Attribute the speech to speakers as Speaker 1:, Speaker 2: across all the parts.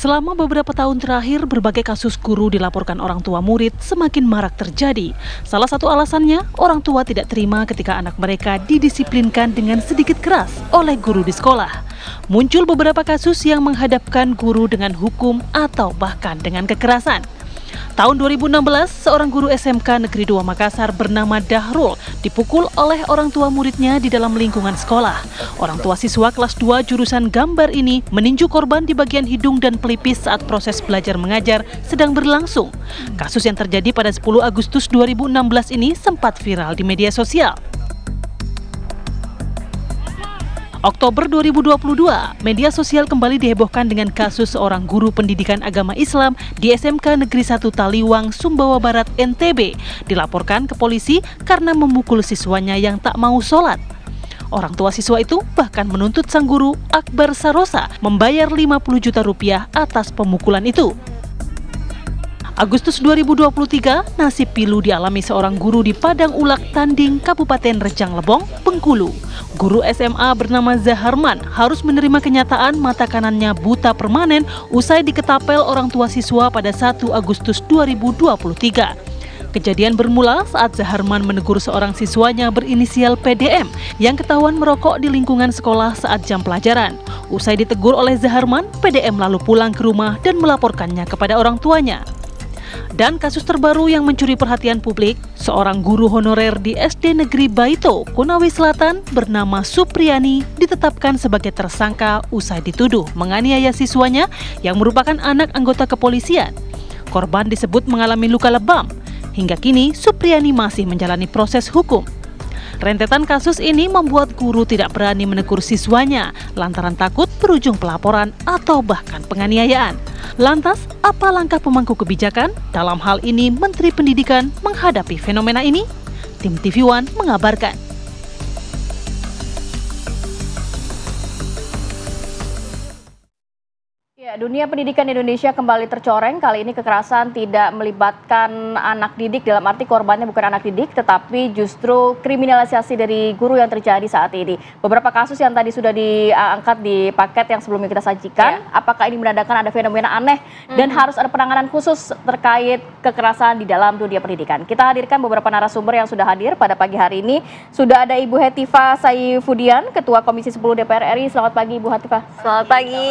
Speaker 1: Selama beberapa tahun terakhir, berbagai kasus guru dilaporkan orang tua murid semakin marak terjadi. Salah satu alasannya, orang tua tidak terima ketika anak mereka didisiplinkan dengan sedikit keras oleh guru di sekolah. Muncul beberapa kasus yang menghadapkan guru dengan hukum atau bahkan dengan kekerasan. Tahun 2016, seorang guru SMK Negeri 2 Makassar bernama Dahrul dipukul oleh orang tua muridnya di dalam lingkungan sekolah. Orang tua siswa kelas 2 jurusan gambar ini meninju korban di bagian hidung dan pelipis saat proses belajar mengajar sedang berlangsung. Kasus yang terjadi pada 10 Agustus 2016 ini sempat viral di media sosial. Oktober 2022, media sosial kembali dihebohkan dengan kasus seorang guru pendidikan agama Islam di SMK Negeri 1 Taliwang, Sumbawa Barat, NTB, dilaporkan ke polisi karena memukul siswanya yang tak mau sholat. Orang tua siswa itu bahkan menuntut sang guru, Akbar Sarosa, membayar 50 juta rupiah atas pemukulan itu. Agustus 2023, nasib pilu dialami seorang guru di Padang Ulak Tanding, Kabupaten Rejang Lebong, Bengkulu. Guru SMA bernama Zaharman harus menerima kenyataan mata kanannya buta permanen usai diketapel orang tua siswa pada 1 Agustus 2023. Kejadian bermula saat Zaharman menegur seorang siswanya berinisial PDM yang ketahuan merokok di lingkungan sekolah saat jam pelajaran. Usai ditegur oleh Zaharman, PDM lalu pulang ke rumah dan melaporkannya kepada orang tuanya. Dan kasus terbaru yang mencuri perhatian publik, seorang guru honorer di SD Negeri Baito, Konawe Selatan bernama Supriani ditetapkan sebagai tersangka usai dituduh menganiaya siswanya yang merupakan anak anggota kepolisian. Korban disebut mengalami luka lebam. Hingga kini, Supriani masih menjalani proses hukum. Rentetan kasus ini membuat guru tidak berani menegur siswanya lantaran takut berujung pelaporan atau bahkan penganiayaan. Lantas, apa langkah pemangku kebijakan? Dalam hal ini, Menteri Pendidikan menghadapi fenomena ini? Tim TV One mengabarkan.
Speaker 2: Ya, dunia pendidikan Indonesia kembali tercoreng. Kali ini kekerasan tidak melibatkan anak didik, dalam arti korbannya bukan anak didik, tetapi justru kriminalisasi dari guru yang terjadi saat ini. Beberapa kasus yang tadi sudah diangkat di paket yang sebelumnya kita sajikan, apakah ini menandakan ada fenomena aneh dan harus ada penanganan khusus terkait kekerasan di dalam dunia pendidikan. Kita hadirkan beberapa narasumber yang sudah hadir pada pagi hari ini. Sudah ada Ibu Hetifah Saifudian, Ketua Komisi 10 DPR RI. Selamat pagi, Ibu Hetifah.
Speaker 3: Selamat pagi.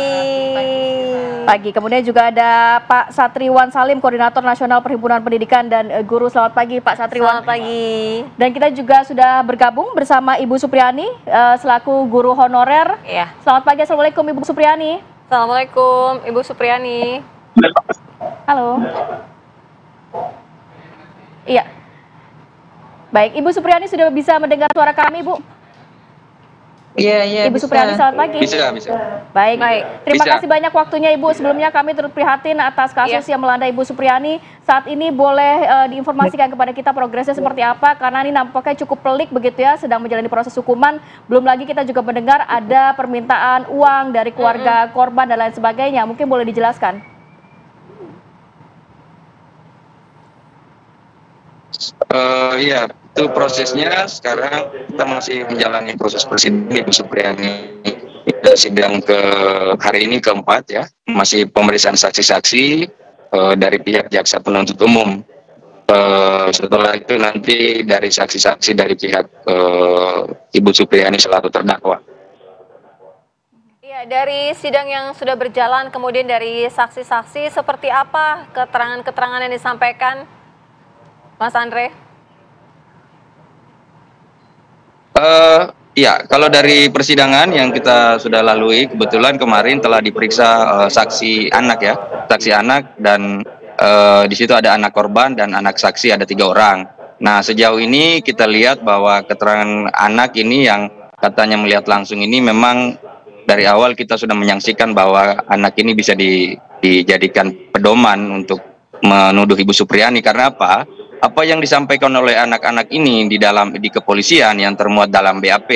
Speaker 2: Pagi. Kemudian juga ada Pak Satriwan Salim, Koordinator Nasional Perhimpunan Pendidikan dan Guru. Selamat pagi, Pak Satriwan.
Speaker 3: Selamat pagi.
Speaker 2: Dan kita juga sudah bergabung bersama Ibu Supriani selaku guru honorer.
Speaker 3: Ya.
Speaker 2: Selamat pagi, Assalamualaikum Ibu Supriani.
Speaker 3: Assalamualaikum Ibu Supriani.
Speaker 2: Halo. Iya. Baik, Ibu Supriani sudah bisa mendengar suara kami, Bu?
Speaker 4: Iya,
Speaker 2: Ibu Supriani, selamat pagi.
Speaker 4: Bisa.
Speaker 2: Baik. Terima
Speaker 4: Bisa.
Speaker 2: kasih banyak waktunya Ibu. Sebelumnya kami turut prihatin atas kasus yang melanda Ibu Supriani. Saat ini boleh diinformasikan kepada kita progresnya seperti apa, karena ini nampaknya cukup pelik begitu ya, sedang menjalani proses hukuman. Belum lagi kita juga mendengar ada permintaan uang dari keluarga korban dan lain sebagainya. Mungkin boleh dijelaskan.
Speaker 4: Iya, itu prosesnya sekarang kita masih menjalani proses persidangan Ibu Supriani. Sidang ke hari ini keempat ya, masih pemeriksaan saksi-saksi dari pihak jaksa penuntut umum. Setelah itu nanti dari saksi-saksi dari pihak Ibu Supriani selaku terdakwa.
Speaker 3: Ya, dari sidang yang sudah berjalan, kemudian dari saksi-saksi, seperti apa keterangan-keterangan yang disampaikan, Mas Andre?
Speaker 4: Ya, kalau dari persidangan yang kita sudah lalui, kebetulan kemarin telah diperiksa saksi anak ya, saksi anak, dan di situ ada anak korban dan anak saksi ada 3 orang. Nah, sejauh ini kita lihat bahwa keterangan anak ini yang katanya melihat langsung ini memang dari awal kita sudah menyaksikan bahwa anak ini bisa dijadikan pedoman untuk menuduh Ibu Supriani. Karena apa? Apa yang disampaikan oleh anak-anak ini di kepolisian yang termuat dalam BAP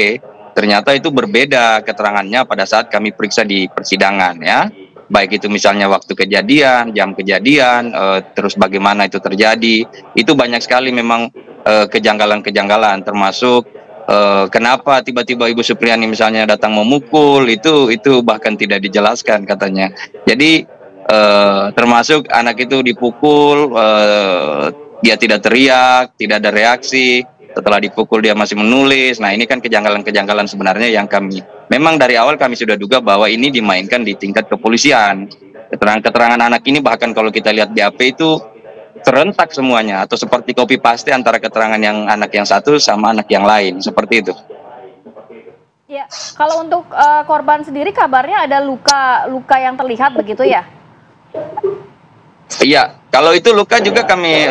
Speaker 4: ternyata itu berbeda keterangannya pada saat kami periksa di persidangan ya. Baik itu misalnya waktu kejadian, jam kejadian, terus bagaimana itu terjadi. Itu banyak sekali memang kejanggalan-kejanggalan, termasuk kenapa tiba-tiba Ibu Supriani misalnya datang memukul, itu bahkan tidak dijelaskan katanya. Jadi termasuk anak itu dipukul, dia tidak teriak, tidak ada reaksi. Setelah dipukul dia masih menulis. Nah, ini kan kejanggalan-kejanggalan sebenarnya yang memang dari awal kami sudah duga bahwa ini dimainkan di tingkat kepolisian. Keterangan-keterangan anak ini bahkan kalau kita lihat BAP itu serentak semuanya, atau seperti copy paste antara keterangan yang anak yang satu sama anak yang lain, seperti itu.
Speaker 2: Ya, kalau untuk korban sendiri kabarnya ada luka yang terlihat begitu ya?
Speaker 4: Iya, kalau itu luka juga kami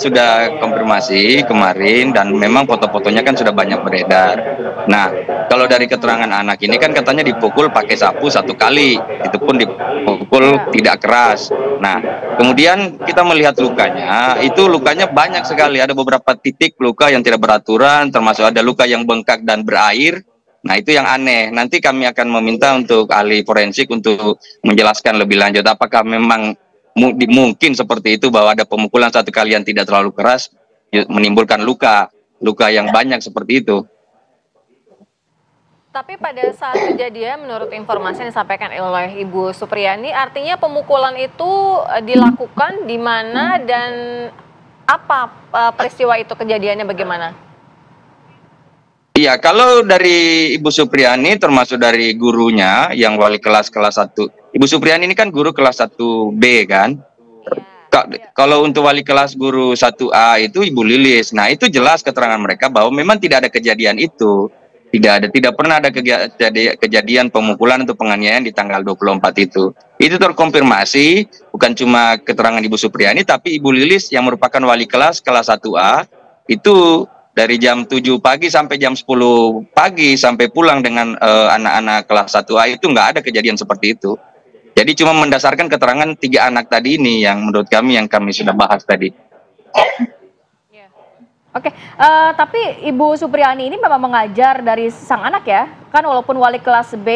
Speaker 4: sudah konfirmasi kemarin, dan memang foto-fotonya kan sudah banyak beredar. Nah, kalau dari keterangan anak ini kan katanya dipukul pakai sapu 1 kali, itu pun dipukul tidak keras. Nah, kemudian kita melihat lukanya, itu lukanya banyak sekali, ada beberapa titik luka yang tidak beraturan, termasuk ada luka yang bengkak dan berair. Nah, itu yang aneh. Nanti kami akan meminta untuk ahli forensik untuk menjelaskan lebih lanjut apakah memang mungkin seperti itu, bahwa ada pemukulan 1 kali yang tidak terlalu keras menimbulkan luka yang banyak seperti itu.
Speaker 3: Tapi pada saat kejadian, menurut informasi yang disampaikan oleh Ibu Supriyani, artinya pemukulan itu dilakukan di mana dan apa peristiwa itu, kejadiannya bagaimana?
Speaker 4: Iya, kalau dari Ibu Supriyani termasuk dari gurunya yang wali kelas 1. Ibu Supriyani ini kan guru kelas 1B kan. Kalau untuk wali kelas guru 1A itu Ibu Lilis. Nah, itu jelas keterangan mereka bahwa memang tidak ada kejadian itu. Tidak pernah ada kejadian pemukulan atau penganiayaan di tanggal 24 itu. Itu terkonfirmasi bukan cuma keterangan Ibu Supriyani, tapi Ibu Lilis yang merupakan wali kelas 1A itu dari jam 7 pagi sampai jam 10 pagi sampai pulang dengan anak-anak kelas 1A itu nggak ada kejadian seperti itu. Jadi cuma mendasarkan keterangan 3 anak tadi ini yang menurut kami yang kami sudah bahas tadi.
Speaker 2: Oke, tapi Ibu Supriyani ini memang mengajar dari sang anak ya? Kan walaupun wali kelas B,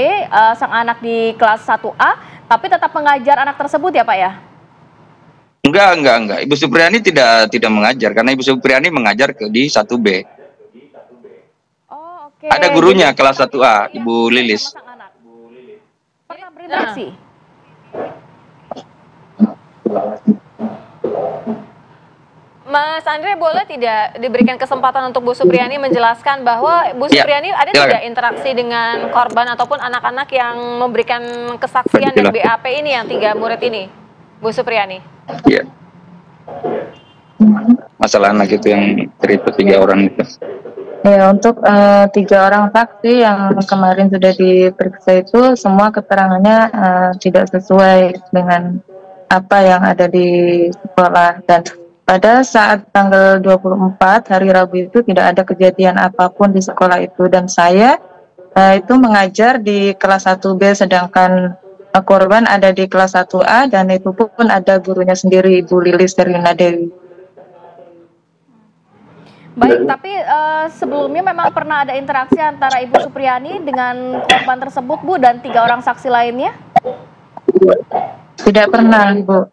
Speaker 2: sang anak di kelas 1A, tapi tetap mengajar anak tersebut ya Pak ya?
Speaker 4: Enggak. Ibu Supriyani tidak mengajar, karena Ibu Supriyani mengajar di 1B.
Speaker 2: Oh, oke.
Speaker 4: Ada gurunya kelas 1A, Ibu Lilis.
Speaker 2: Pernah berinteraksi?
Speaker 3: Mas Andre, boleh tidak diberikan kesempatan untuk Bu Supriyani menjelaskan bahwa Bu Supriyani ada tidak interaksi dengan korban ataupun anak-anak yang memberikan kesaksian dari BAP ini, yang 3 murid ini, Bu Supriyani?
Speaker 4: Iya. Masalah anak itu yang cerita 3 orang itu.
Speaker 5: Ya, untuk 3 orang saksi yang kemarin sudah diperiksa itu semua keterangannya tidak sesuai dengan apa yang ada di sekolah, dan pada saat tanggal 24 hari Rabu itu tidak ada kejadian apapun di sekolah itu, dan saya itu mengajar di kelas 1B sedangkan korban ada di kelas 1A, dan itu pun ada gurunya sendiri, Ibu Lilis Herlina Dewi.
Speaker 2: Baik, tapi sebelumnya memang pernah ada interaksi antara Ibu Supriyani dengan korban tersebut, Bu, dan 3 orang saksi lainnya?
Speaker 5: Tidak pernah, Bu.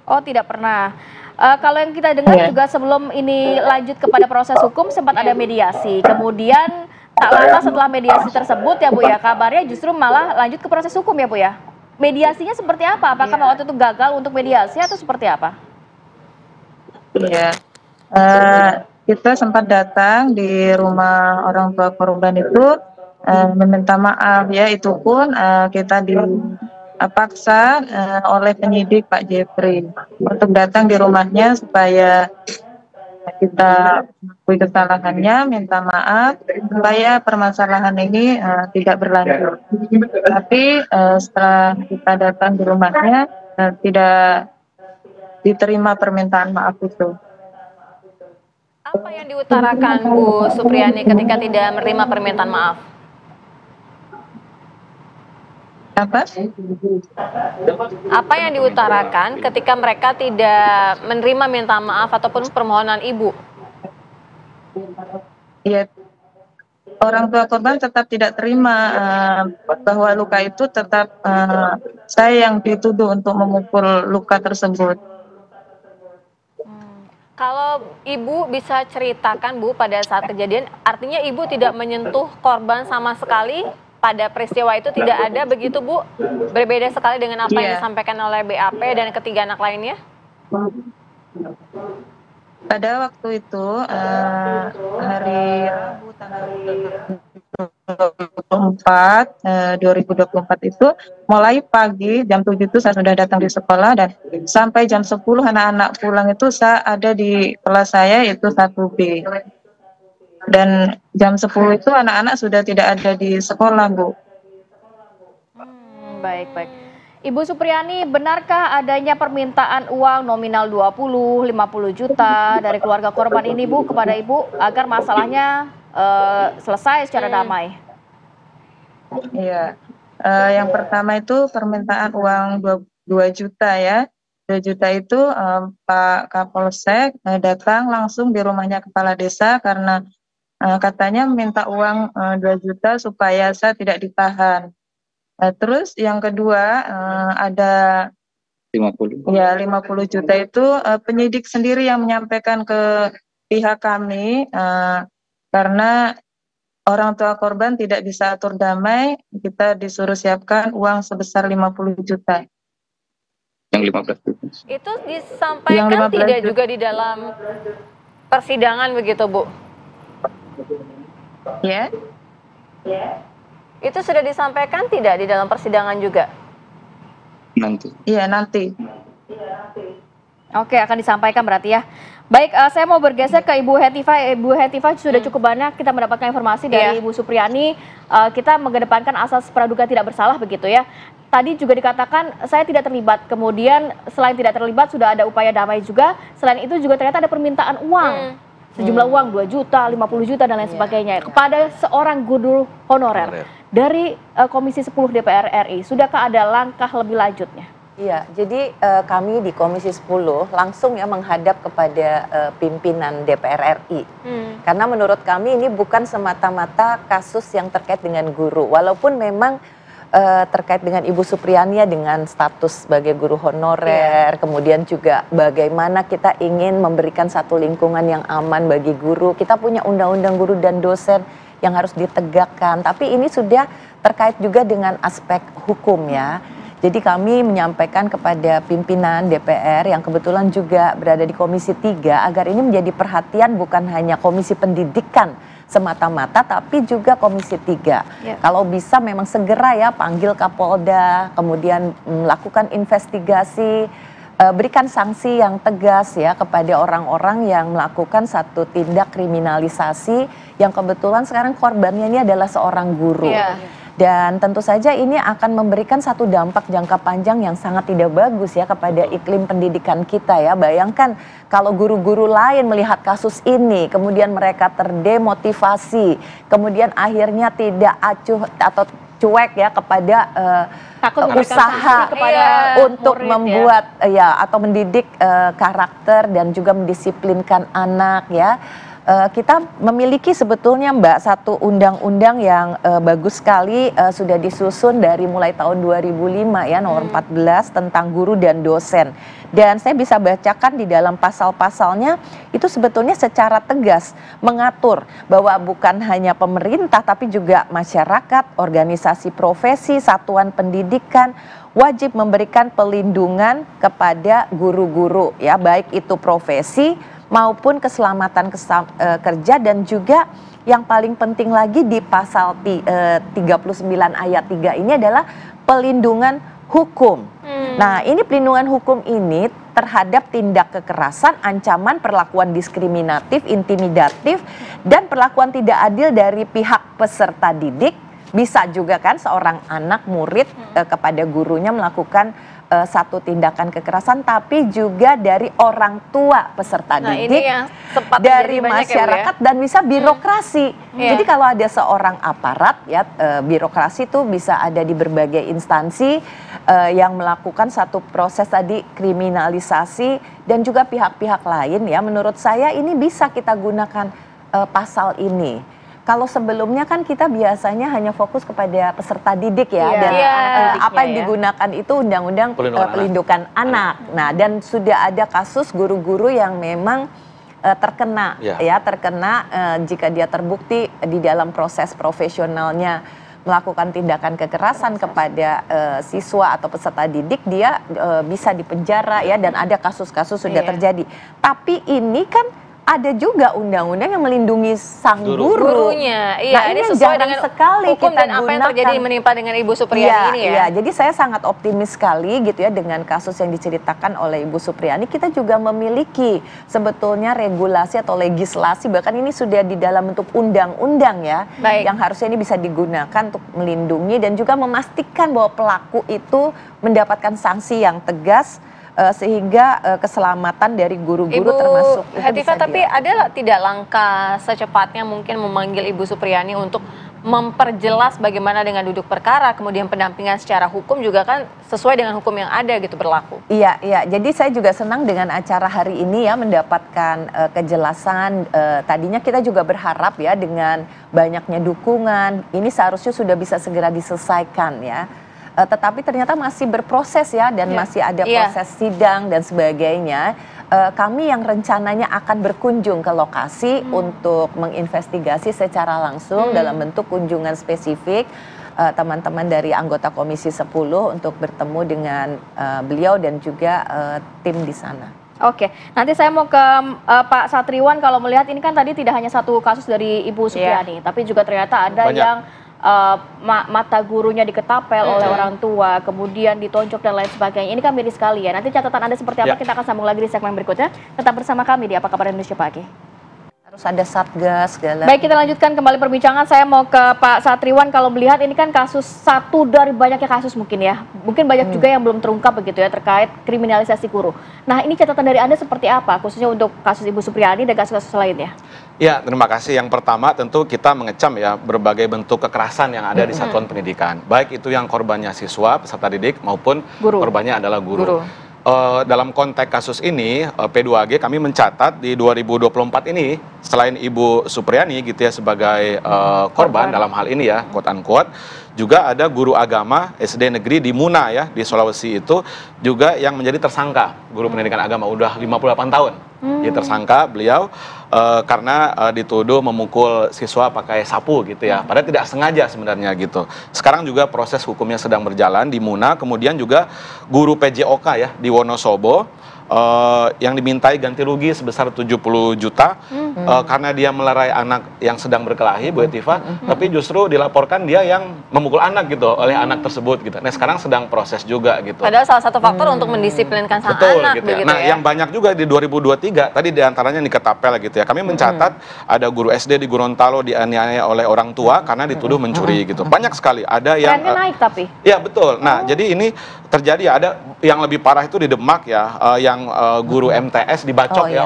Speaker 2: Oh, tidak pernah. Kalau yang kita dengar juga sebelum ini lanjut kepada proses hukum sempat ada mediasi. Kemudian tak lama setelah mediasi tersebut ya Bu ya, kabarnya justru malah lanjut ke proses hukum ya Bu ya. Mediasinya seperti apa? Apakah waktu itu gagal untuk mediasi atau seperti apa?
Speaker 5: Iya. Kita sempat datang di rumah orang tua korban itu meminta maaf ya, itu pun kita dipaksa oleh penyidik Pak Jeffrey untuk datang di rumahnya supaya kita mengakui kesalahannya, minta maaf supaya permasalahan ini tidak berlanjut. Tapi setelah kita datang di rumahnya tidak diterima permintaan maaf itu.
Speaker 3: Apa yang diutarakan Bu Supriyani ketika tidak menerima permintaan maaf? Apa yang diutarakan ketika mereka tidak menerima minta maaf ataupun permohonan Ibu?
Speaker 5: Ya, orang tua korban tetap tidak terima bahwa luka itu tetap saya yang dituduh untuk memukul luka tersebut.
Speaker 3: Kalau Ibu bisa ceritakan Bu pada saat kejadian, artinya Ibu tidak menyentuh korban sama sekali pada peristiwa itu tidak ada begitu Bu? Berbeda sekali dengan apa yang disampaikan oleh BAP dan ketiga anak lainnya?
Speaker 5: Pada waktu itu hari Rabu tanggal 2024 itu mulai pagi jam 7 itu saya sudah datang di sekolah dan sampai jam 10 anak-anak pulang itu saya ada di kelas saya itu 1B. Dan jam 10 itu anak-anak sudah tidak ada di sekolah, Bu.
Speaker 2: Baik. Ibu Supriyani, benarkah adanya permintaan uang nominal 20-50 juta dari keluarga korban ini, Bu, kepada Ibu agar masalahnya selesai secara damai?
Speaker 5: Iya, yang pertama itu permintaan uang 2 juta ya. 2 juta itu Pak Kapolsek datang langsung di rumahnya kepala desa karena katanya minta uang 2 juta supaya saya tidak ditahan. Terus yang kedua ada
Speaker 4: 50.
Speaker 5: ya 50 juta itu penyidik sendiri yang menyampaikan ke pihak kami karena orang tua korban tidak bisa atur damai, kita disuruh siapkan uang sebesar 50 juta.
Speaker 4: Yang 15 juta.
Speaker 3: Itu disampaikan tidak juga di dalam persidangan begitu Bu?
Speaker 5: Ya.
Speaker 3: Itu sudah disampaikan tidak di dalam persidangan juga?
Speaker 4: Nanti.
Speaker 5: Iya, nanti.
Speaker 2: Oke, akan disampaikan berarti ya. Baik, saya mau bergeser ke Ibu Hetifah. Ibu Hetifah sudah cukup banyak kita mendapatkan informasi dari Ibu Supriyani. Kita mengedepankan asas praduga tidak bersalah begitu ya. Tadi juga dikatakan saya tidak terlibat. Kemudian selain tidak terlibat sudah ada upaya damai juga. Selain itu juga ternyata ada permintaan uang. Sejumlah uang 2 juta, 50 juta dan lain sebagainya kepada seorang guru honorer dari Komisi 10 DPR RI. Sudahkah ada langkah lebih lanjutnya?
Speaker 6: Iya, jadi kami di Komisi 10 langsung ya menghadap kepada pimpinan DPR RI. Karena menurut kami ini bukan semata-mata kasus yang terkait dengan guru. Walaupun memang terkait dengan Ibu Supriyani dengan status sebagai guru honorer, kemudian juga bagaimana kita ingin memberikan satu lingkungan yang aman bagi guru. Kita punya undang-undang guru dan dosen yang harus ditegakkan, tapi ini sudah terkait juga dengan aspek hukum ya. Jadi kami menyampaikan kepada pimpinan DPR yang kebetulan juga berada di Komisi 3 agar ini menjadi perhatian bukan hanya Komisi Pendidikan semata-mata tapi juga Komisi 3. Kalau bisa memang segera ya panggil Kapolda, kemudian melakukan investigasi, berikan sanksi yang tegas ya kepada orang-orang yang melakukan satu tindak kriminalisasi yang kebetulan sekarang korbannya ini adalah seorang guru. Dan tentu saja ini akan memberikan satu dampak jangka panjang yang sangat tidak bagus ya kepada iklim pendidikan kita ya. Bayangkan kalau guru-guru lain melihat kasus ini, kemudian mereka terdemotivasi, kemudian akhirnya tidak acuh atau cuek ya kepada usaha
Speaker 2: kepada
Speaker 6: untuk membuat ya atau mendidik karakter dan juga mendisiplinkan anak ya. Kita memiliki sebetulnya Mbak satu undang-undang yang bagus sekali sudah disusun dari mulai tahun 2005 ya nomor 14 tentang guru dan dosen. Dan saya bisa bacakan di dalam pasal-pasalnya itu sebetulnya secara tegas mengatur bahwa bukan hanya pemerintah tapi juga masyarakat, organisasi profesi, satuan pendidikan wajib memberikan pelindungan kepada guru-guru ya baik itu profesi maupun keselamatan kerja dan juga yang paling penting lagi di pasal 39 ayat 3 ini adalah pelindungan hukum. Nah ini pelindungan hukum ini terhadap tindak kekerasan, ancaman, perlakuan diskriminatif, intimidatif, dan perlakuan tidak adil dari pihak peserta didik. Bisa juga kan seorang anak murid kepada gurunya melakukan satu tindakan kekerasan, tapi juga dari orang tua peserta didik,
Speaker 3: ini yang sempat
Speaker 6: dari
Speaker 3: ya, Bu, ya?
Speaker 6: masyarakat dan bisa birokrasi. Jadi kalau ada seorang aparat ya birokrasi itu bisa ada di berbagai instansi yang melakukan satu proses tadi kriminalisasi dan juga pihak-pihak lain ya. Menurut saya ini bisa kita gunakan pasal ini. Kalau sebelumnya kan kita biasanya hanya fokus kepada peserta didik ya, dan apa yang digunakan itu undang-undang pelindungan anak. Nah, dan sudah ada kasus guru-guru yang memang terkena jika dia terbukti di dalam proses profesionalnya melakukan tindakan kekerasan kepada siswa atau peserta didik, dia bisa dipenjara ya, dan ada kasus-kasus sudah terjadi. Tapi ini kan ada juga undang-undang yang melindungi sang gurunya.
Speaker 3: Iya,
Speaker 6: Nah, ini sesuai dengan sekali
Speaker 3: hukum
Speaker 6: kita
Speaker 3: dan apa yang terjadi menimpa dengan Ibu Supriyani ini ya.
Speaker 6: Iya, jadi saya sangat optimis sekali gitu ya dengan kasus yang diceritakan oleh Ibu Supriyani. Kita juga memiliki sebetulnya regulasi atau legislasi, bahkan ini sudah di dalam bentuk undang-undang ya, yang harusnya ini bisa digunakan untuk melindungi dan juga memastikan bahwa pelaku itu mendapatkan sanksi yang tegas, sehingga keselamatan dari guru-guru termasuk
Speaker 3: Ibu Hetifah, tapi ada tidak langkah secepatnya mungkin memanggil Ibu Supriyani untuk memperjelas bagaimana dengan duduk perkara, kemudian pendampingan secara hukum juga kan sesuai dengan hukum yang ada gitu berlaku?
Speaker 6: Iya, jadi saya juga senang dengan acara hari ini ya, mendapatkan kejelasan. Tadinya kita juga berharap ya dengan banyaknya dukungan, ini seharusnya sudah bisa segera diselesaikan ya. Tetapi ternyata masih berproses ya, dan masih ada proses sidang dan sebagainya. Kami yang rencananya akan berkunjung ke lokasi untuk menginvestigasi secara langsung dalam bentuk kunjungan spesifik, teman-teman dari anggota Komisi 10 untuk bertemu dengan beliau dan juga tim di sana.
Speaker 2: Oke, nanti saya mau ke Pak Satriwan. Kalau melihat ini kan tadi tidak hanya satu kasus dari Ibu Supriyani, tapi juga ternyata ada yang mata gurunya diketapel oleh orang tua, kemudian ditonjok dan lain sebagainya. Ini kan miris sekali ya. Nanti catatan Anda seperti apa kita akan sambung lagi di segmen berikutnya. Tetap bersama kami di Apa Kabar Indonesia Pagi.
Speaker 6: Harus ada satgas segala.
Speaker 2: Baik, kita lanjutkan kembali perbincangan. Saya mau ke Pak Satriwan. Kalau melihat ini kan kasus satu dari banyaknya kasus mungkin ya. Mungkin banyak juga yang belum terungkap begitu ya terkait kriminalisasi guru. Nah, ini catatan dari Anda seperti apa khususnya untuk kasus Ibu Supriyani dan kasus-kasus lainnya?
Speaker 7: Ya, terima kasih. Yang pertama tentu kita mengecam ya berbagai bentuk kekerasan yang ada di satuan pendidikan. Baik itu yang korbannya siswa, peserta didik maupun korbannya adalah guru. Dalam konteks kasus ini, P2G kami mencatat di 2024 ini, selain Ibu Supriyani gitu ya sebagai korban dalam hal ini ya, quote unquote, juga ada guru agama SD negeri di Muna ya, di Sulawesi itu juga yang menjadi tersangka, guru pendidikan agama, udah 58 tahun. Dia tersangka beliau karena dituduh memukul siswa pakai sapu gitu ya, padahal tidak sengaja sebenarnya gitu. Sekarang juga proses hukumnya sedang berjalan di Muna, kemudian juga guru PJOK ya di Wonosobo yang dimintai ganti rugi sebesar 70 juta karena dia melerai anak yang sedang berkelahi, Bu Hetifah, tapi justru dilaporkan dia yang memukul anak gitu oleh anak tersebut gitu. Nah, sekarang sedang proses juga gitu.
Speaker 3: Padahal salah satu faktor untuk mendisiplinkan sang anak
Speaker 7: gitu ya. Nah, yang banyak juga di 2023 tadi diantaranya di Ketapel gitu ya. Kami mencatat ada guru SD di Gorontalo dianiaya oleh orang tua karena dituduh mencuri gitu. Banyak sekali. Ada yang
Speaker 2: naik tapi.
Speaker 7: Ya, betul. Nah, jadi ini terjadi ya, ada yang lebih parah itu di Demak ya, yang guru MTS dibacok ya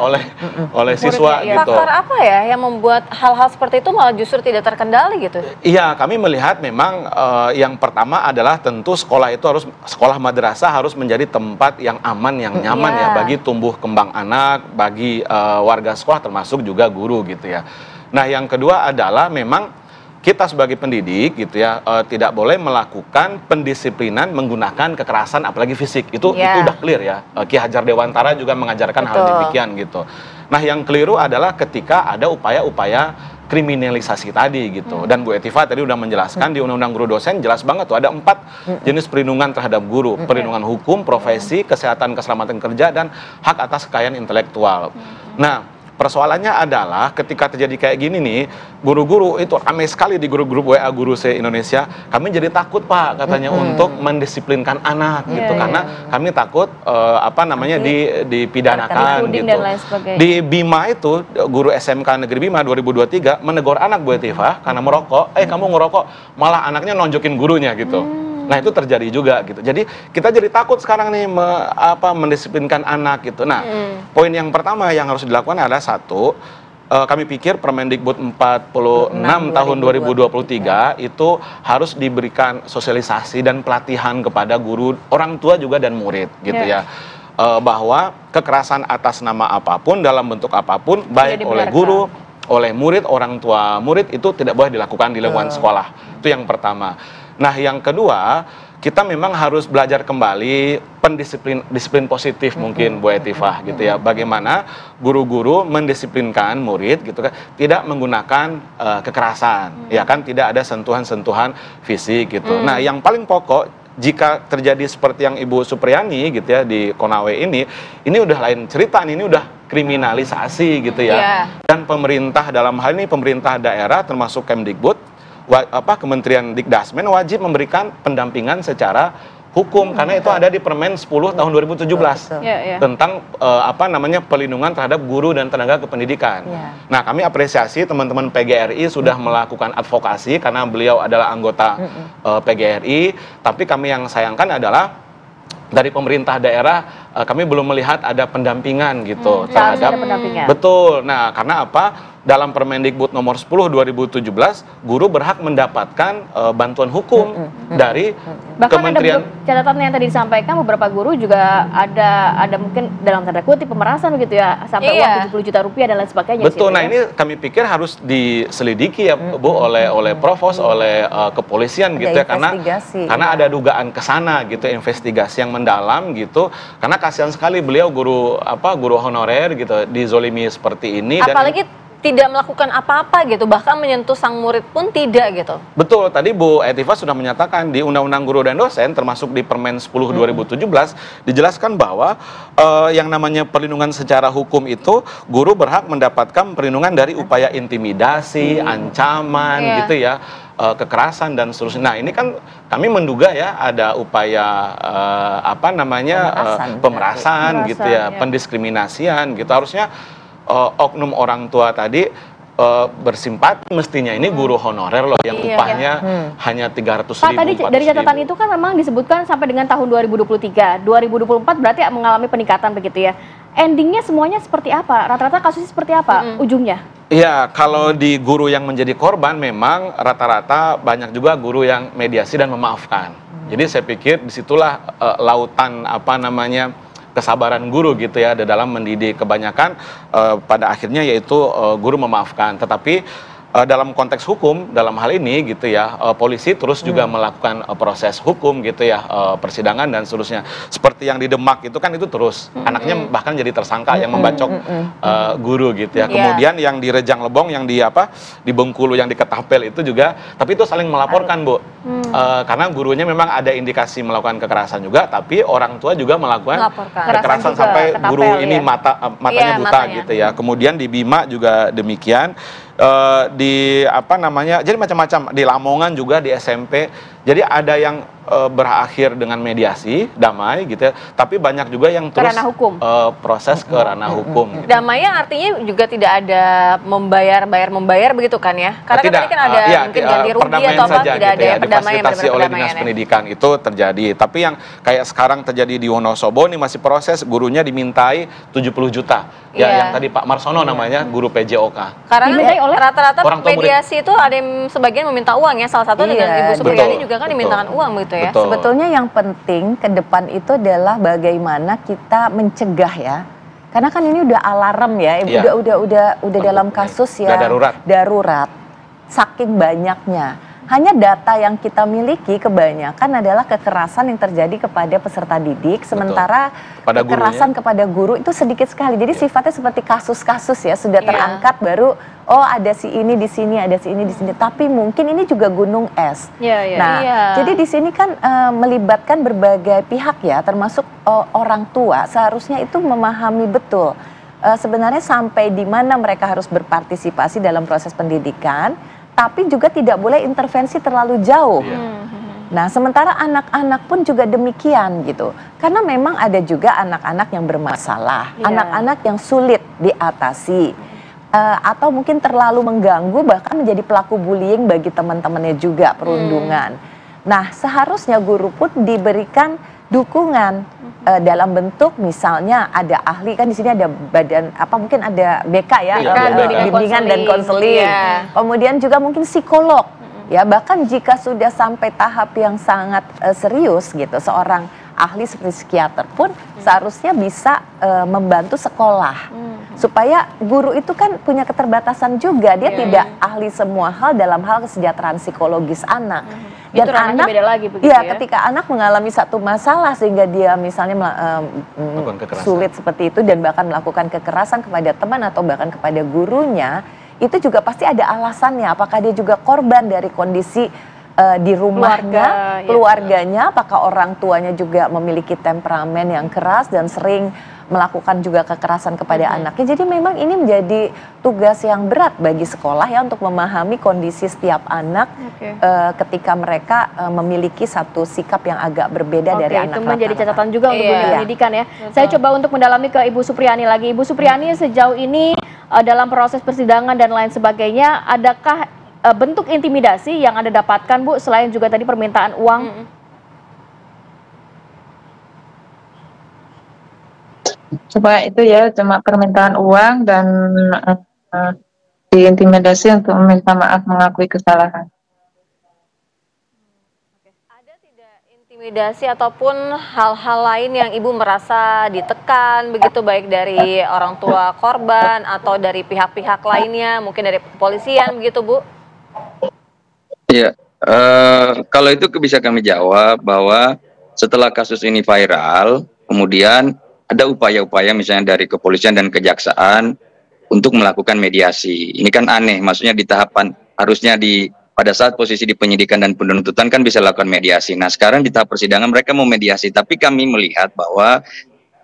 Speaker 7: oleh siswa gitu.
Speaker 3: Faktor apa ya yang membuat hal-hal seperti itu malah justru tidak terkendali gitu?
Speaker 7: Iya, kami melihat memang yang pertama adalah tentu sekolah madrasah harus menjadi tempat yang aman, yang nyaman ya bagi tumbuh kembang anak, bagi warga sekolah termasuk juga guru gitu ya. Nah, yang kedua adalah memang kita sebagai pendidik gitu ya tidak boleh melakukan pendisiplinan menggunakan kekerasan apalagi fisik. Itu udah clear ya. Ki Hajar Dewantara juga mengajarkan hal demikian gitu. Nah, yang keliru adalah ketika ada upaya-upaya kriminalisasi tadi gitu. Dan Bu Hetifah tadi udah menjelaskan di Undang-Undang Guru Dosen jelas banget tuh ada 4 jenis perlindungan terhadap guru. Perlindungan hukum, profesi, kesehatan keselamatan kerja, dan hak atas kekayaan intelektual. Nah, persoalannya adalah ketika terjadi kayak gini nih, guru-guru itu ramai sekali di grup-grup WA Guru se-Indonesia. Kami jadi takut Pak katanya untuk mendisiplinkan anak gitu karena kami takut dipidanakan gitu. Di Bima itu guru SMK Negeri Bima 2023 menegur anak Bu Hetifah karena merokok. Kamu ngerokok, malah anaknya nonjokin gurunya gitu. Nah, itu terjadi juga gitu. Jadi kita jadi takut sekarang nih mendisiplinkan anak gitu. Nah, poin yang pertama yang harus dilakukan adalah satu, kami pikir Permendikbud 46 tahun 2023 itu harus diberikan sosialisasi dan pelatihan kepada guru, orang tua juga dan murid gitu ya. Bahwa kekerasan atas nama apapun dalam bentuk apapun baik oleh guru, oleh murid, orang tua murid itu tidak boleh dilakukan di lingkungan sekolah. Itu yang pertama. Nah, yang kedua, kita memang harus belajar kembali disiplin positif mungkin Bu Etifah gitu ya. Bagaimana guru-guru mendisiplinkan murid gitu kan, tidak menggunakan kekerasan, ya kan, tidak ada sentuhan-sentuhan fisik gitu. Nah, yang paling pokok jika terjadi seperti yang Ibu Supriyani gitu ya di Konawe ini udah lain cerita, ini udah kriminalisasi gitu ya. Dan pemerintah dalam hal ini pemerintah daerah termasuk Kemdikbud, Kementerian Dikdasmen wajib memberikan pendampingan secara hukum karena itu ada di Permen 10 tahun 2017 tentang pelindungan terhadap guru dan tenaga kependidikan. Nah, kami apresiasi teman-teman PGRI sudah melakukan advokasi karena beliau adalah anggota PGRI, tapi kami yang sayangkan adalah dari pemerintah daerah kami belum melihat ada pendampingan gitu terhadap betul. Nah, karena apa? Dalam Permendikbud nomor 10 2017 guru berhak mendapatkan bantuan hukum dari
Speaker 2: bahkan
Speaker 7: Kementerian.
Speaker 2: Ada catatan yang tadi disampaikan beberapa guru juga ada mungkin dalam tanda kutip pemerasan begitu ya, sampai uang 70 juta rupiah dan lain sebagainya.
Speaker 7: Betul. Nah, ini kami pikir harus diselidiki ya Bu oleh Provos, oleh kepolisian gitu ya, karena ada dugaan ke sana gitu, investigasi yang mendalam gitu. Karena kasihan sekali beliau guru honorer gitu dizolimi seperti ini.
Speaker 3: Apalagi tidak melakukan apa-apa gitu, bahkan menyentuh sang murid pun tidak gitu.
Speaker 7: Betul, tadi Bu Etifah sudah menyatakan di Undang-Undang Guru dan Dosen, termasuk di Permen 10 2017, dijelaskan bahwa yang namanya perlindungan secara hukum itu, guru berhak mendapatkan perlindungan dari upaya intimidasi, ancaman gitu ya, kekerasan dan seterusnya. Nah, ini kan kami menduga ya ada upaya pemerasan gitu ya, pendiskriminasian gitu. Harusnya oknum orang tua tadi bersimpati, mestinya ini guru honorer loh yang upahnya hanya 300.000.
Speaker 2: Pak, tadi dari catatan itu kan memang disebutkan sampai dengan tahun 2023, 2024 berarti mengalami peningkatan begitu ya. Endingnya semuanya seperti apa? Rata-rata kasusnya seperti apa ujungnya?
Speaker 7: Iya, kalau di guru yang menjadi korban memang rata-rata banyak juga guru yang mediasi dan memaafkan. Jadi saya pikir disitulah lautan kesabaran guru gitu ya dalam mendidik. Kebanyakan pada akhirnya yaitu guru memaafkan. Tetapi dalam konteks hukum dalam hal ini gitu ya, polisi terus juga melakukan proses hukum gitu ya, persidangan dan seterusnya. Seperti yang di Demak itu kan itu terus anaknya bahkan jadi tersangka yang membacok guru gitu ya. Kemudian yang di Rejang Lebong, yang di Bengkulu, yang di Ketapel itu juga, tapi itu saling melaporkan Bu. Karena gurunya memang ada indikasi melakukan kekerasan juga, tapi orang tua juga melakukan kekerasan sampai guru ini matanya buta gitu ya. Kemudian di Bima juga demikian. Jadi macam-macam di Lamongan juga di SMP. Jadi ada yang berakhir dengan mediasi damai gitu ya, tapi banyak juga yang terus proses ke ranah hukum gitu.
Speaker 3: Damainya artinya juga tidak ada membayar begitu kan ya? Karena
Speaker 7: tidak,
Speaker 3: kan tadi kan ada mungkin ganti rugi atau apa, tidak ada
Speaker 7: ya, difasilitasi oleh Dinas Pendidikan itu terjadi. Tapi yang kayak sekarang terjadi di Wonosobo ini masih proses, gurunya dimintai 70 juta. Ya, yang tadi Pak Marsono namanya guru PJOK.
Speaker 3: Karena rata-rata mediasi itu ada yang sebagian meminta uang ya, salah satu dengan Ibu Supriyani juga kan dimintakan uang begitu ya.
Speaker 6: Sebetulnya yang penting ke depan itu adalah bagaimana kita mencegah ya. Karena kan ini udah alarm ya, udah dalam kasus ya darurat. Saking banyaknya. Hanya data yang kita miliki kebanyakan adalah kekerasan yang terjadi kepada peserta didik, sementara kekerasan kepada guru itu sedikit sekali. Jadi sifatnya seperti kasus-kasus ya, sudah terangkat baru ada si ini di sini, ada si ini di sini. Tapi mungkin ini juga gunung es. Jadi di sini kan melibatkan berbagai pihak ya, termasuk orang tua. Seharusnya itu memahami betul sebenarnya sampai di mana mereka harus berpartisipasi dalam proses pendidikan. Tapi juga tidak boleh intervensi terlalu jauh. Nah, sementara anak-anak pun juga demikian gitu. Karena memang ada juga anak-anak yang bermasalah, anak-anak yang sulit diatasi, atau mungkin terlalu mengganggu bahkan menjadi pelaku bullying bagi teman-temannya juga, perundungan. Nah, seharusnya guru pun diberikan dukungan dalam bentuk misalnya ada ahli, kan di sini ada badan mungkin ada BK ya, bimbingan dan konseling. Kemudian juga mungkin psikolog ya, bahkan jika sudah sampai tahap yang sangat serius gitu, seorang ahli seperti psikiater pun seharusnya bisa membantu sekolah. Supaya guru itu kan punya keterbatasan juga, dia tidak ahli semua hal dalam hal kesejahteraan psikologis anak. Dan
Speaker 2: itu
Speaker 6: anak
Speaker 2: beda lagi begitu
Speaker 6: ya, ketika anak mengalami satu masalah sehingga dia misalnya sulit seperti itu dan bahkan melakukan kekerasan kepada teman atau bahkan kepada gurunya, itu juga pasti ada alasannya. Apakah dia juga korban dari kondisi di rumahnya, keluarganya, apakah orang tuanya juga memiliki temperamen yang keras dan sering melakukan juga kekerasan kepada anaknya. Jadi memang ini menjadi tugas yang berat bagi sekolah ya untuk memahami kondisi setiap anak ketika mereka memiliki satu sikap yang agak berbeda dari anak.
Speaker 2: Itu menjadi catatan juga untuk dunia pendidikan ya. Saya coba untuk mendalami ke Ibu Supriyani lagi. Ibu Supriyani, sejauh ini dalam proses persidangan dan lain sebagainya, adakah bentuk intimidasi yang Anda dapatkan, Bu, selain juga tadi permintaan uang?
Speaker 5: Coba itu ya, cuma permintaan uang dan diintimidasi untuk meminta maaf, mengakui kesalahan.
Speaker 3: Ada tidak intimidasi ataupun hal-hal lain yang Ibu merasa ditekan begitu, baik dari orang tua korban atau dari pihak-pihak lainnya, mungkin dari kepolisian begitu, Bu?
Speaker 4: Iya, kalau itu bisa kami jawab bahwa setelah kasus ini viral, kemudian ada upaya-upaya misalnya dari kepolisian dan kejaksaan untuk melakukan mediasi. Ini kan aneh, maksudnya di tahapan harusnya pada saat posisi di penyidikan dan penuntutan kan bisa lakukan mediasi. Nah sekarang di tahap persidangan mereka mau mediasi, tapi kami melihat bahwa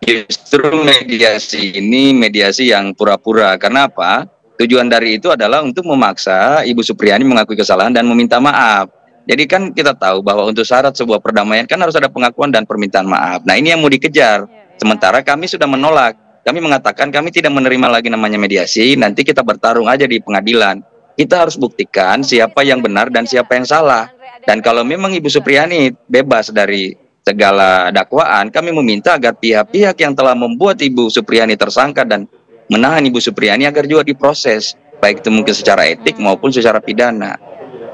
Speaker 4: justru mediasi ini mediasi yang pura-pura. Karena apa? Tujuan dari itu adalah untuk memaksa Ibu Supriyani mengakui kesalahan dan meminta maaf. Jadi kan kita tahu bahwa untuk syarat sebuah perdamaian kan harus ada pengakuan dan permintaan maaf. Nah ini yang mau dikejar. Sementara kami sudah menolak. Kami mengatakan kami tidak menerima lagi namanya mediasi, nanti kita bertarung aja di pengadilan. Kita harus buktikan siapa yang benar dan siapa yang salah. Dan kalau memang Ibu Supriyani bebas dari segala dakwaan, kami meminta agar pihak-pihak yang telah membuat Ibu Supriyani tersangka dan menahan Ibu Supriyani agar juga diproses, baik itu mungkin secara etik maupun secara pidana.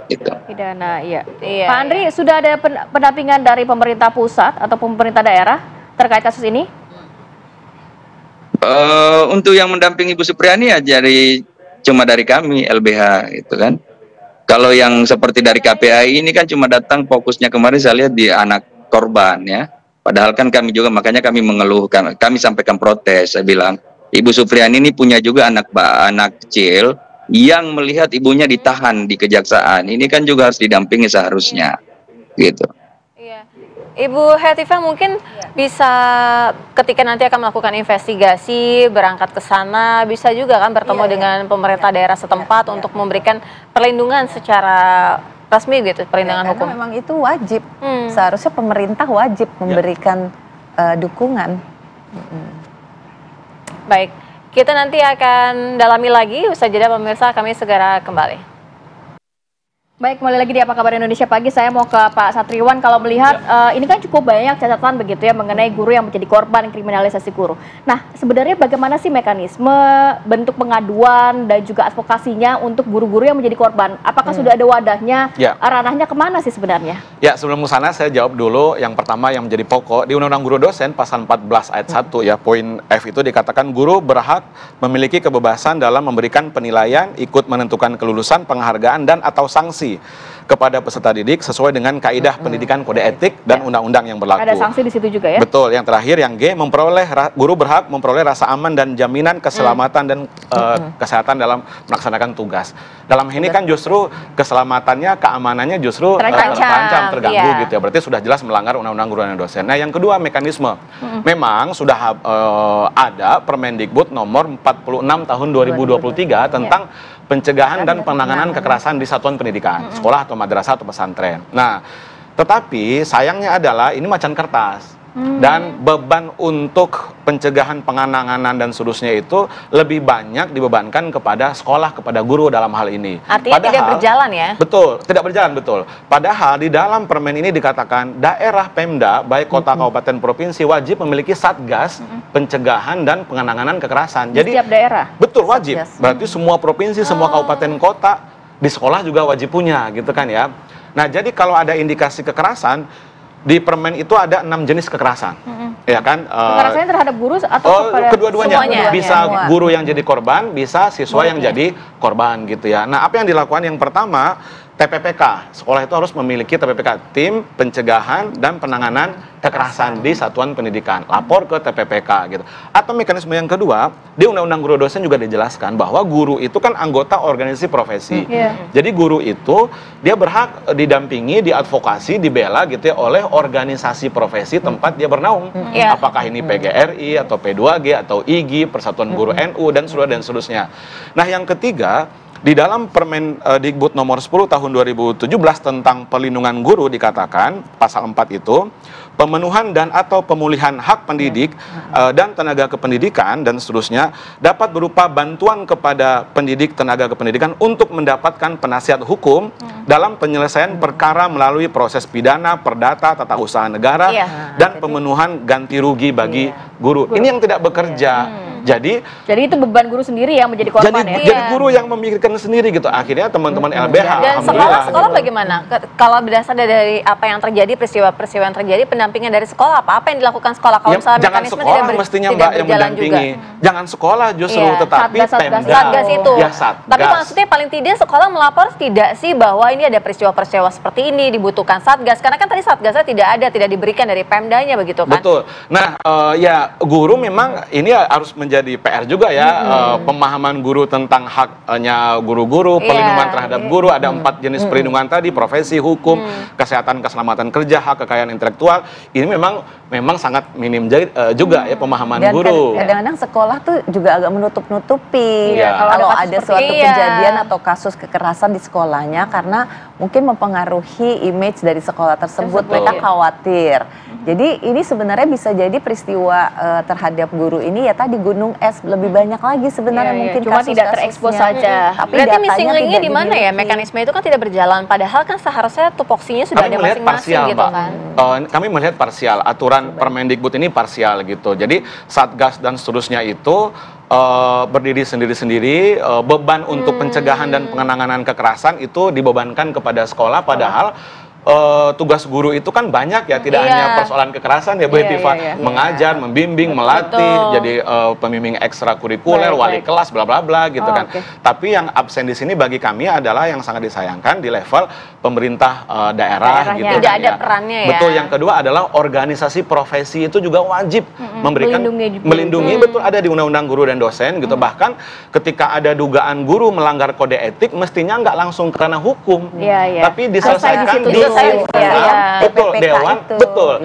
Speaker 4: Gitu.
Speaker 2: Pidana, iya. Pak Andri, sudah ada pendampingan dari pemerintah pusat atau pemerintah daerah terkait kasus ini?
Speaker 4: Untuk yang mendampingi Ibu Supriyani ya cuma dari kami LBH itu kan. Kalau yang seperti dari KPAI ini kan cuma datang fokusnya kemarin saya lihat di anak korban ya. Padahal kan kami juga makanya kami mengeluhkan, kami sampaikan protes. Saya bilang Ibu Supriyani ini punya juga anak kecil yang melihat ibunya ditahan di kejaksaan. Ini kan juga harus didampingi seharusnya, gitu.
Speaker 3: Ibu Hetifah mungkin bisa ketika nanti akan melakukan investigasi, berangkat ke sana, bisa juga kan bertemu dengan pemerintah daerah setempat untuk memberikan perlindungan secara resmi gitu, perlindungan hukum.
Speaker 6: Memang itu wajib, seharusnya pemerintah wajib memberikan dukungan.
Speaker 3: Baik, kita nanti akan dalami lagi, usai jeda pemirsa, kami segera kembali.
Speaker 2: Baik, kembali lagi di Apa Kabar Indonesia Pagi. Saya mau ke Pak Satriwan. Kalau melihat ini kan cukup banyak catatan begitu ya mengenai guru yang menjadi korban kriminalisasi guru. Nah, sebenarnya bagaimana sih mekanisme bentuk pengaduan dan juga advokasinya untuk guru-guru yang menjadi korban? Apakah sudah ada wadahnya? Ranahnya kemana sih sebenarnya?
Speaker 7: Ya, sebelum ke sana saya jawab dulu yang pertama yang menjadi pokok di Undang-Undang Guru Dosen pasal 14 ayat 1 ya, poin F itu dikatakan guru berhak memiliki kebebasan dalam memberikan penilaian, ikut menentukan kelulusan, penghargaan dan atau sanksi kepada peserta didik sesuai dengan kaidah pendidikan kode etik dan undang-undang yang berlaku.
Speaker 2: Ada sanksi di situ juga ya?
Speaker 7: Betul. Yang terakhir yang G, guru berhak memperoleh rasa aman dan jaminan keselamatan dan kesehatan dalam melaksanakan tugas. Dalam ini kan justru keselamatannya, keamanannya justru terancam, terganggu gitu ya. Berarti sudah jelas melanggar undang-undang guru dan dosen. Nah, yang kedua mekanisme. Memang sudah ada Permendikbud nomor 46 tahun 2023 tentang pencegahan dan penanganan kekerasan di satuan pendidikan, sekolah atau madrasah atau pesantren. Nah, tetapi sayangnya adalah ini macan kertas. Dan beban untuk pencegahan, penanganan dan seterusnya itu lebih banyak dibebankan kepada sekolah, kepada guru dalam hal ini.
Speaker 3: Artinya tidak berjalan ya?
Speaker 7: Betul, tidak berjalan, betul. Padahal di dalam permen ini dikatakan daerah Pemda, baik kota, kabupaten, provinsi wajib memiliki satgas pencegahan dan penanganan kekerasan.
Speaker 2: Jadi setiap daerah?
Speaker 7: Betul, wajib. Berarti semua provinsi, semua kabupaten kota, di sekolah juga wajib punya gitu kan ya. Nah, jadi kalau ada indikasi kekerasan, di permen itu ada 6 jenis kekerasan. Ya kan?
Speaker 2: Kekerasannya terhadap guru atau kepada
Speaker 7: kedua-duanya?
Speaker 2: semuanya?
Speaker 7: Bisa
Speaker 2: Semua.
Speaker 7: guru yang jadi korban, bisa siswa yang jadi korban gitu ya. Nah, apa yang dilakukan yang pertama, TPPK. Sekolah itu harus memiliki TPPK, tim pencegahan dan penanganan kekerasan di satuan pendidikan. Lapor ke TPPK gitu. Atau mekanisme yang kedua, di Undang-Undang Guru Dosen juga dijelaskan bahwa guru itu kan anggota organisasi profesi. Jadi guru itu dia berhak didampingi, diadvokasi, dibela gitu ya oleh organisasi profesi tempat dia bernaung. Apakah ini PGRI atau P2G atau IGI, Persatuan Guru NU dan seterusnya. Nah, yang ketiga, di dalam Permendikbud nomor 10 tahun 2017 tentang pelindungan guru dikatakan, pasal 4 itu, pemenuhan dan atau pemulihan hak pendidik dan tenaga kependidikan dan seterusnya dapat berupa bantuan kepada pendidik tenaga kependidikan untuk mendapatkan penasihat hukum dalam penyelesaian perkara melalui proses pidana, perdata, tata usaha negara, dan pemenuhan ganti rugi bagi guru. Ini yang tidak bekerja. Jadi
Speaker 2: itu beban guru sendiri yang menjadi korban
Speaker 7: jadi guru yang memikirkan sendiri gitu. Akhirnya teman-teman LBH
Speaker 3: dan sekolah bagaimana? Kalau berdasar dari apa yang terjadi, peristiwa-peristiwa yang terjadi, pendampingan dari sekolah apa yang dilakukan sekolah? Kalau misalnya
Speaker 7: jangan sekolah mestinya Mbak yang mendampingi. Jangan sekolah justru, tetapi
Speaker 3: Satgas itu.
Speaker 7: Satgas.
Speaker 3: Tapi maksudnya paling tidak sekolah melapor tidak sih bahwa ini ada peristiwa-peristiwa seperti ini, dibutuhkan Satgas. Karena kan tadi Satgasnya tidak diberikan dari Pemdanya begitu kan?
Speaker 7: Betul. Nah, ya guru memang ini harus menjadi PR juga ya, pemahaman guru tentang haknya guru-guru, perlindungan terhadap guru, ada 4 jenis perlindungan tadi, profesi, hukum, kesehatan, keselamatan kerja, hak kekayaan intelektual. Ini memang sangat minim juga ya pemahaman guru.
Speaker 6: Kadang-kadang sekolah tuh juga agak menutup-nutupi kalau ada suatu kejadian atau kasus kekerasan di sekolahnya karena mungkin mempengaruhi image dari sekolah tersebut. Mereka khawatir. Jadi ini sebenarnya bisa jadi peristiwa terhadap guru ini ya tadi gunung es lebih banyak lagi sebenarnya mungkin
Speaker 2: cuma tidak terekspos saja.
Speaker 3: Tapi berarti missing link-nya di mana ya? Mekanisme itu kan tidak berjalan. Padahal kan seharusnya tupoksinya sudah ada masing-masing gitu kan.
Speaker 7: Kami melihat parsial. Aturan Permendikbud ini parsial gitu. Jadi Satgas dan seterusnya itu berdiri sendiri-sendiri, beban untuk pencegahan dan penanganan kekerasan itu dibebankan kepada sekolah, padahal tugas guru itu kan banyak ya, tidak hanya persoalan kekerasan ya Bu Hetiva, mengajar, membimbing, melatih, jadi pembimbing ekstrakurikuler, wali kelas, bla bla bla gitu kan. Tapi yang absen di sini bagi kami adalah yang sangat disayangkan di level pemerintah daerah gitu.
Speaker 3: Tidak ada perannya ya.
Speaker 7: Betul. Yang kedua adalah organisasi profesi itu juga wajib memberikan melindungi, betul, ada di Undang-Undang Guru dan Dosen gitu. Bahkan ketika ada dugaan guru melanggar kode etik mestinya nggak langsung ke ranah hukum, tapi diselesaikan di betul dewan itu. Betul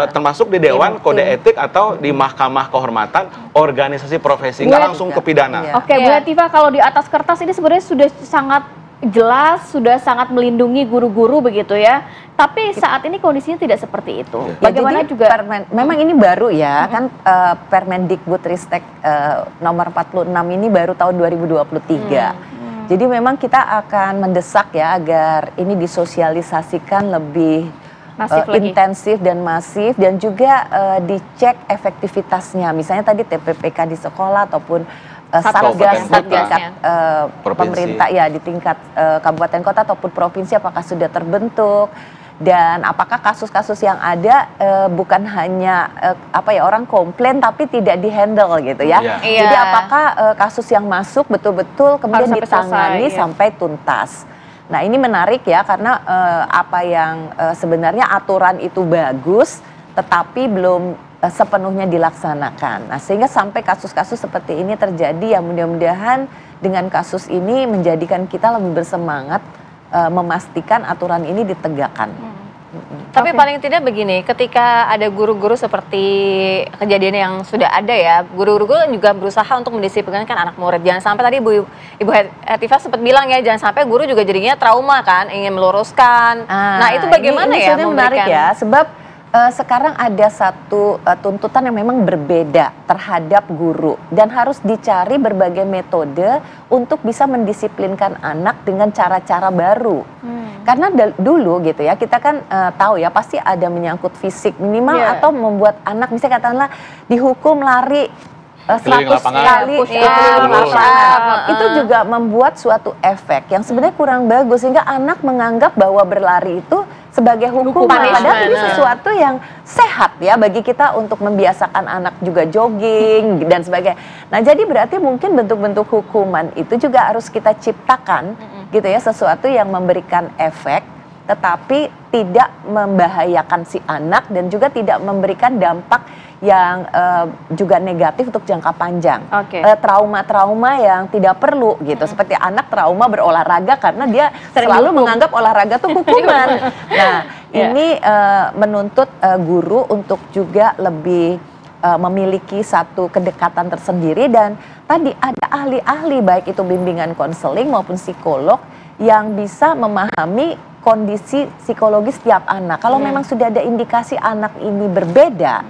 Speaker 7: termasuk di dewan kode etik atau di mahkamah kehormatan organisasi profesi, nggak langsung ke pidana.
Speaker 2: Oke, Bu Hetiva, kalau di atas kertas ini sebenarnya sudah sangat jelas, sudah sangat melindungi guru-guru begitu ya. Tapi saat ini kondisinya tidak seperti itu. Bagaimana juga
Speaker 6: memang ini baru ya, kan Permendikbudristek nomor 46 ini baru tahun 2023. Jadi memang kita akan mendesak ya agar ini disosialisasikan lebih intensif dan masif, dan juga dicek efektivitasnya. Misalnya tadi TPPK di sekolah ataupun Satgas di tingkat pemerintah ya, di tingkat kabupaten kota ataupun provinsi apakah sudah terbentuk. Dan apakah kasus-kasus yang ada bukan hanya orang komplain tapi tidak dihandle gitu ya. Jadi apakah kasus yang masuk betul-betul kemudian ditangani sampai tuntas. Nah ini menarik ya, karena apa yang sebenarnya aturan itu bagus tetapi belum sepenuhnya dilaksanakan. Nah sehingga sampai kasus-kasus seperti ini terjadi, ya mudah-mudahan dengan kasus ini menjadikan kita lebih bersemangat memastikan aturan ini ditegakkan.
Speaker 3: Tapi paling tidak begini, ketika ada guru-guru seperti kejadian yang sudah ada ya, guru-guru juga berusaha untuk mendisiplinkan anak murid. Jangan sampai tadi Ibu Hetiva sempat bilang ya, jangan sampai guru juga jadinya trauma kan, ingin meluruskan. Nah itu bagaimana
Speaker 6: ini
Speaker 3: ya?
Speaker 6: Ini menarik ya, sebab sekarang ada satu tuntutan yang memang berbeda terhadap guru, dan harus dicari berbagai metode untuk bisa mendisiplinkan anak dengan cara-cara baru. Karena dulu gitu ya, kita kan tahu ya pasti ada menyangkut fisik minimal atau membuat anak misalnya katakanlah dihukum lari 100 kali itu juga membuat suatu efek yang sebenarnya kurang bagus, sehingga anak menganggap bahwa berlari itu sebagai hukuman.
Speaker 3: Punishment.
Speaker 6: Padahal ini sesuatu yang sehat ya bagi kita untuk membiasakan anak juga jogging dan sebagainya. Nah, jadi berarti mungkin bentuk-bentuk hukuman itu juga harus kita ciptakan gitu ya, sesuatu yang memberikan efek tetapi tidak membahayakan si anak dan juga tidak memberikan dampak yang juga negatif untuk jangka panjang. Trauma-trauma yang tidak perlu gitu. Seperti anak trauma berolahraga karena dia selalu menganggap olahraga itu hukuman. Nah, ini menuntut guru untuk juga lebih memiliki satu kedekatan tersendiri, dan tadi ada ahli-ahli baik itu bimbingan konseling maupun psikolog yang bisa memahami kondisi psikologis setiap anak. Kalau memang sudah ada indikasi anak ini berbeda,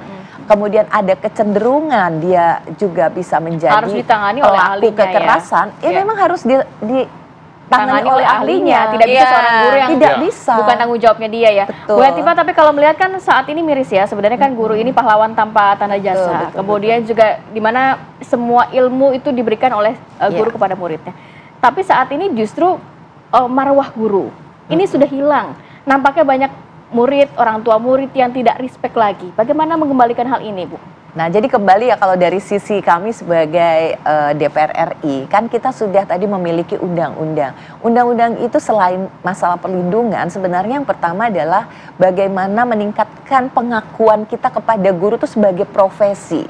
Speaker 6: kemudian ada kecenderungan dia juga bisa menjadi
Speaker 2: harus ditangani oleh
Speaker 6: pelaku
Speaker 2: ahlinya,
Speaker 6: kekerasan, ya memang harus ditangani oleh ahlinya.
Speaker 2: Tidak bisa seorang guru yang
Speaker 6: tidak bisa.
Speaker 2: Bukan tanggung jawabnya dia ya.
Speaker 6: Betul.
Speaker 2: Bu Hetifah, tapi kalau melihat kan saat ini miris ya, sebenarnya kan guru ini pahlawan tanpa tanda jasa. Kemudian juga di mana semua ilmu itu diberikan oleh guru kepada muridnya. Tapi saat ini justru marwah guru ini sudah hilang. Nampaknya banyak murid, orang tua murid yang tidak respect lagi. Bagaimana mengembalikan hal ini, Bu?
Speaker 6: Nah, jadi kembali ya, kalau dari sisi kami sebagai DPR RI, kan kita sudah tadi memiliki undang-undang. Undang-undang itu selain masalah perlindungan, sebenarnya yang pertama adalah bagaimana meningkatkan pengakuan kita kepada guru itu sebagai profesi.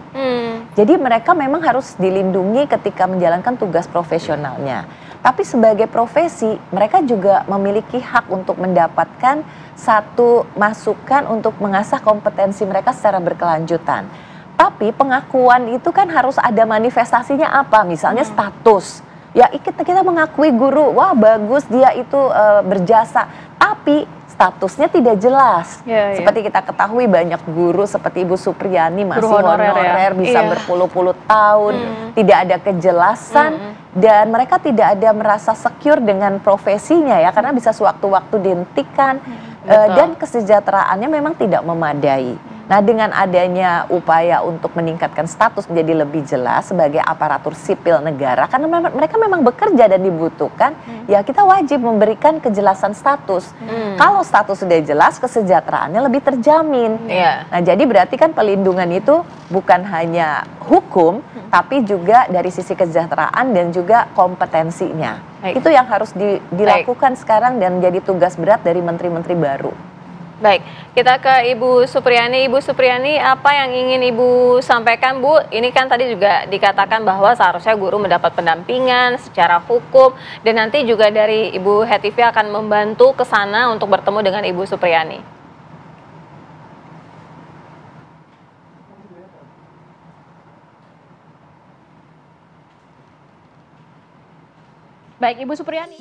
Speaker 6: Jadi mereka memang harus dilindungi ketika menjalankan tugas profesionalnya. Tapi sebagai profesi, mereka juga memiliki hak untuk mendapatkan satu masukan untuk mengasah kompetensi mereka secara berkelanjutan. Tapi pengakuan itu kan harus ada manifestasinya apa? Misalnya status. Ya kita mengakui guru, wah bagus dia itu berjasa. Tapi statusnya tidak jelas. Seperti kita ketahui banyak guru seperti Ibu Supriani masih honorer bisa berpuluh-puluh tahun, tidak ada kejelasan. Dan mereka tidak ada merasa secure dengan profesinya ya, karena bisa sewaktu-waktu dihentikan dan kesejahteraannya memang tidak memadai. Nah, dengan adanya upaya untuk meningkatkan status menjadi lebih jelas sebagai aparatur sipil negara, karena mereka memang bekerja dan dibutuhkan, ya kita wajib memberikan kejelasan status. Kalau status sudah jelas, kesejahteraannya lebih terjamin. Nah, jadi berarti kan pelindungan itu bukan hanya hukum, tapi juga dari sisi kesejahteraan dan juga kompetensinya. Itu yang harus dilakukan sekarang dan jadi tugas berat dari menteri-menteri baru.
Speaker 3: Baik, kita ke Ibu Supriani. Ibu Supriani, apa yang ingin Ibu sampaikan, Bu? Ini kan tadi juga dikatakan bahwa seharusnya guru mendapat pendampingan secara hukum, dan nanti juga dari Ibu Hetifah akan membantu ke sana untuk bertemu dengan Ibu Supriani.
Speaker 2: Baik, Ibu Supriani.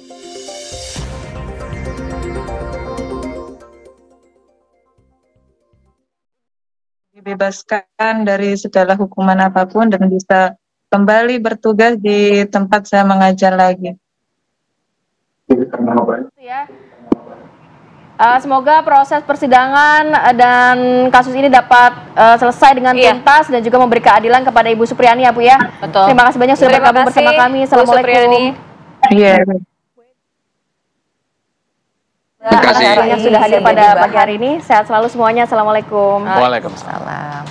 Speaker 5: Dibebaskan dari segala hukuman apapun dan bisa kembali bertugas di tempat saya mengajar lagi.
Speaker 2: Semoga proses persidangan dan kasus ini dapat selesai dengan tuntas dan juga memberi keadilan kepada Ibu Supriani ya, Bu ya.
Speaker 3: Betul.
Speaker 2: Terima kasih banyak sudah bergabung bersama kami. Assalamualaikum.
Speaker 5: Iya.
Speaker 2: Terima kasih yang sudah hadir pada pagi hari ini. Sehat selalu semuanya. Assalamualaikum.
Speaker 7: Waalaikumsalam.